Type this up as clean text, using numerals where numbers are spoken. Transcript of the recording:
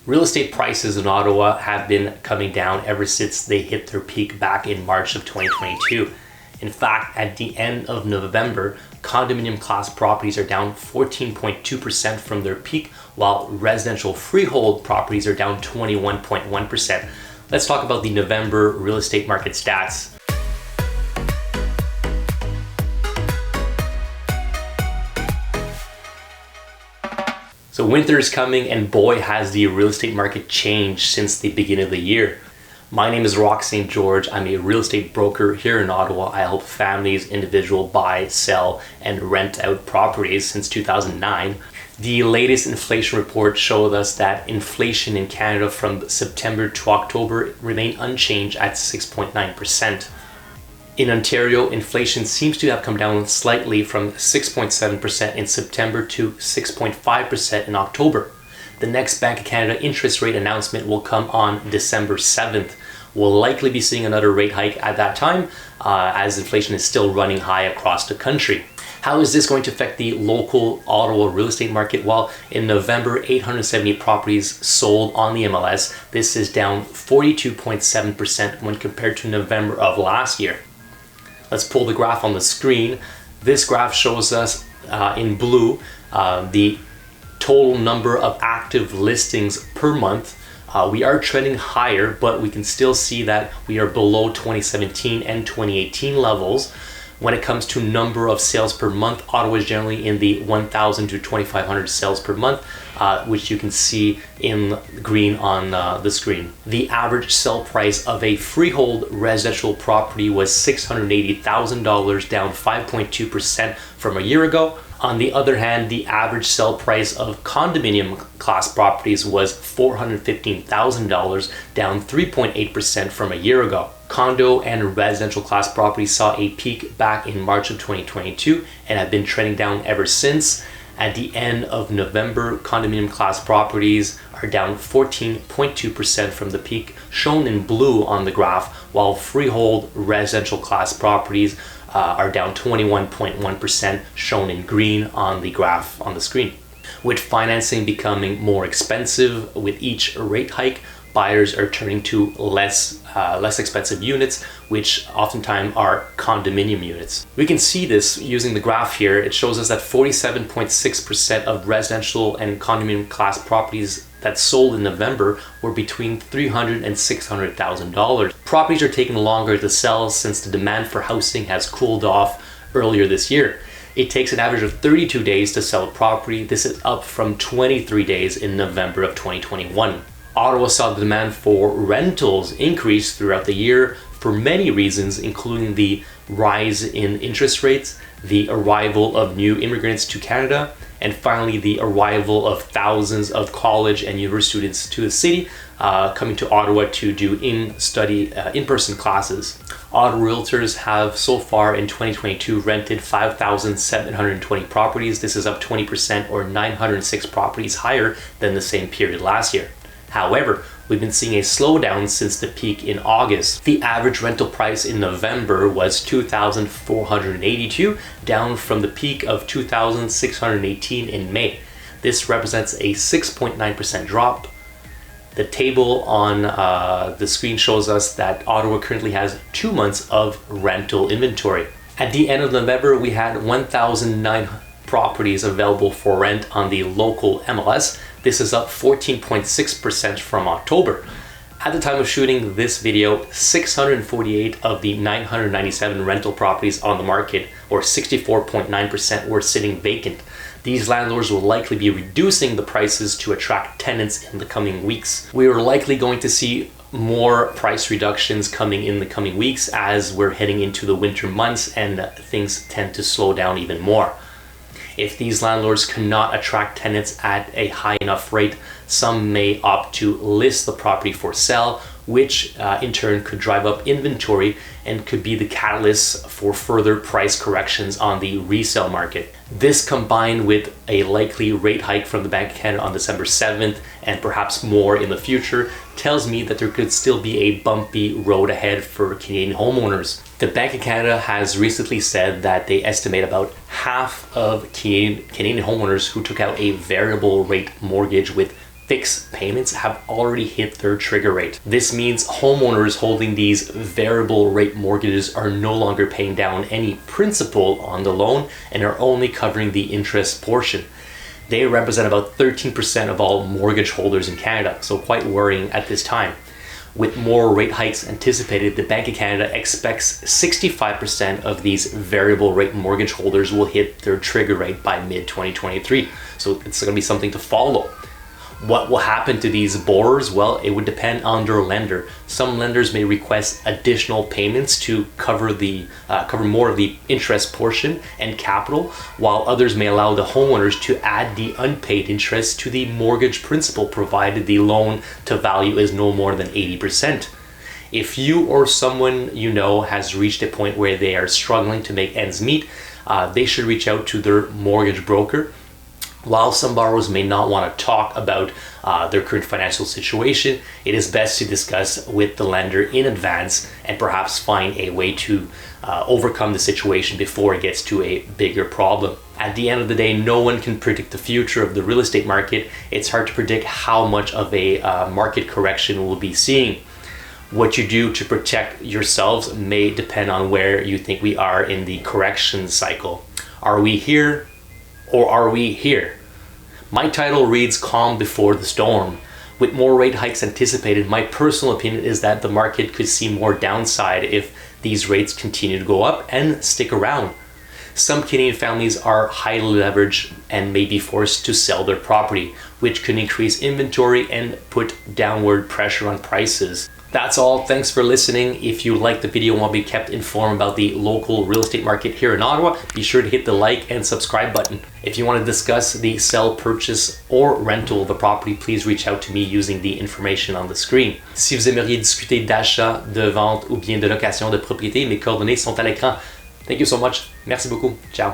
Real estate prices in Ottawa have been coming down ever since they hit their peak back in March of 2022. In fact, at the end of November, condominium class properties are down 14.2% from their peak, while residential freehold properties are down 21.1%. Let's talk about the November real estate market stats. So winter is coming, and boy has the real estate market changed since the beginning of the year. My name is Roch St-Georges. I'm a real estate broker here in Ottawa. I help families, individuals buy, sell, and rent out properties since 2009. The latest inflation report showed us that inflation in Canada from September to October remained unchanged at 6.9%. In Ontario, inflation seems to have come down slightly from 6.7% in September to 6.5% in October. The next Bank of Canada interest rate announcement will come on December 7th. We'll likely be seeing another rate hike at that time, as inflation is still running high across the country. How is this going to affect the local Ottawa real estate market? Well, in November, 870 properties sold on the MLS. This is down 42.7% when compared to November of last year. Let's pull the graph on the screen. This graph shows us in blue the total number of active listings per month. We are trending higher, but we can still see that we are below 2017 and 2018 levels. When it comes to number of sales per month, Ottawa is generally in the 1,000 to 2,500 sales per month, which you can see in green on the screen. The average sell price of a freehold residential property was $680,000, down 5.2% from a year ago. On the other hand, the average sell price of condominium class properties was $415,000, down 3.8% from a year ago. Condo and residential class properties saw a peak back in March of 2022 and have been trending down ever since. At the end of November, condominium class properties are down 14.2% from the peak shown in blue on the graph, while freehold residential class properties are down 21.1% shown in green on the graph on the screen. With financing becoming more expensive with each rate hike, buyers are turning to less expensive units, which oftentimes are condominium units. We can see this using the graph here. It shows us that 47.6% of residential and condominium class properties that sold in November were between $300,000 and $600,000. Properties are taking longer to sell since the demand for housing has cooled off earlier this year. It takes an average of 32 days to sell a property. This is up from 23 days in November of 2021. Ottawa saw the demand for rentals increase throughout the year for many reasons, including the rise in interest rates, the arrival of new immigrants to Canada, and finally the arrival of thousands of college and university students to the city, coming to Ottawa to do in-person classes. Ottawa realtors have so far in 2022 rented 5,720 properties. This is up 20% or 906 properties higher than the same period last year. However, we've been seeing a slowdown since the peak in August. The average rental price in November was $2,482, down from the peak of $2,618 in May. This represents a 6.9% drop. The table on the screen shows us that Ottawa currently has 2 months of rental inventory. At the end of November, we had 1,009 properties available for rent on the local MLS. This is up 14.6% from October. At the time of shooting this video, 648 of the 997 rental properties on the market, or 64.9%, were sitting vacant. These landlords will likely be reducing the prices to attract tenants in the coming weeks. We are likely going to see more price reductions coming in the coming weeks as we're heading into the winter months and things tend to slow down even more. If these landlords cannot attract tenants at a high enough rate, some may opt to list the property for sale, which in turn could drive up inventory and could be the catalyst for further price corrections on the resale market. This, combined with a likely rate hike from the Bank of Canada on December 7th and perhaps more in the future, tells me that there could still be a bumpy road ahead for Canadian homeowners. The Bank of Canada has recently said that they estimate about half of Canadian homeowners who took out a variable rate mortgage with fixed payments have already hit their trigger rate. This means homeowners holding these variable rate mortgages are no longer paying down any principal on the loan and are only covering the interest portion. They represent about 13% of all mortgage holders in Canada, so quite worrying at this time. With more rate hikes anticipated, the Bank of Canada expects 65% of these variable rate mortgage holders will hit their trigger rate by mid-2023. So it's going to be something to follow. What will happen to these borrowers? Well, it would depend on their lender. Some lenders may request additional payments to cover more of the interest portion and capital, while others may allow the homeowners to add the unpaid interest to the mortgage principal, provided the loan to value is no more than 80%. If you or someone you know has reached a point where they are struggling to make ends meet, they should reach out to their mortgage broker. While some borrowers may not want to talk about their current financial situation, it is best to discuss with the lender in advance and perhaps find a way to overcome the situation before it gets to a bigger problem. At the end of the day, no one can predict the future of the real estate market. It's hard to predict how much of a market correction we'll be seeing. What you do to protect yourselves may depend on where you think we are in the correction cycle. Are we here or are we here? My title reads Calm Before the Storm. With more rate hikes anticipated, my personal opinion is that the market could see more downside if these rates continue to go up and stick around. Some Canadian families are highly leveraged and may be forced to sell their property, which could increase inventory and put downward pressure on prices. That's all. Thanks for listening. If you like the video and want to be kept informed about the local real estate market here in Ottawa, be sure to hit the like and subscribe button. If you want to discuss the sell, purchase or rental of the property, please reach out to me using the information on the screen. Si vous aimeriez discuter d'achat, de vente ou bien de location de propriété, mes coordonnées sont à l'écran. Thank you so much. Merci beaucoup. Ciao.